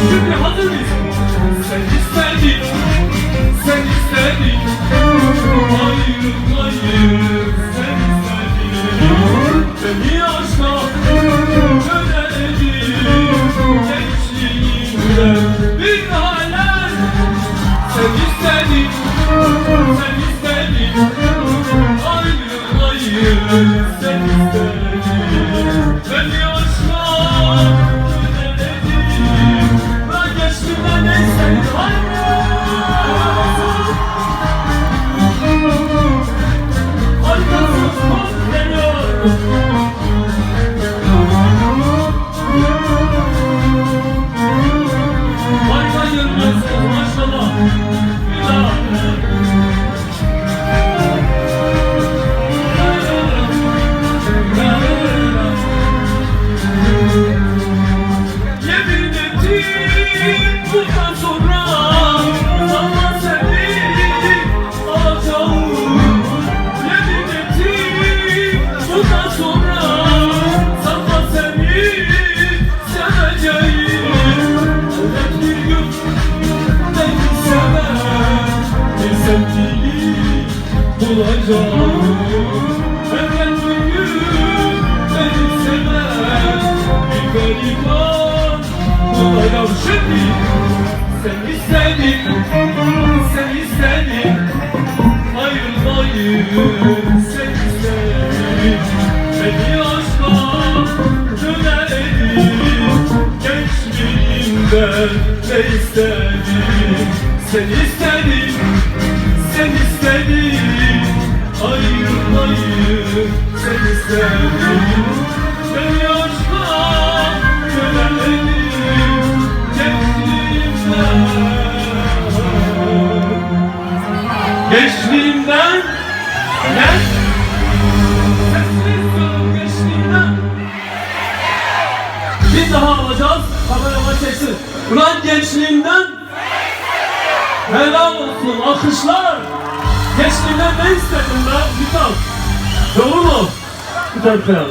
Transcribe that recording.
Şimdi hazır mıyız? Sen istedin, sen istedin. Ayrılmayı sen istedin. Beni aşka köleledin. Gençliğimde bir haller. Sen istedin, sen istedin. Ayrılmayı sen istedin. Beni aşka bundan sonra sana seni alacağım. Yemin ettim bundan sonra sana seni seveceğim. Elbet bir gün beni sever bir sevgili bulacağım. Elbet bir gün beni sever bir gariban bulacağım. Şimdi sen istedin, sen istedin. Ayrılmayı sen istedin. Beni aşka köleledin. Gençliğimden ne istedin? Sen istedin, sen istedin. Ayrılmayı sen istedin. Beni aşka köleledin. Gençliğimden ne? Sesini istiyorum gençliğimden. Bir daha alacağız, kameraman çeksin. Ulan gençliğimden helal olsun, alkışlar. Gençliğimden ne istedin lan? Bir tane. Doğru mu? Bir tane.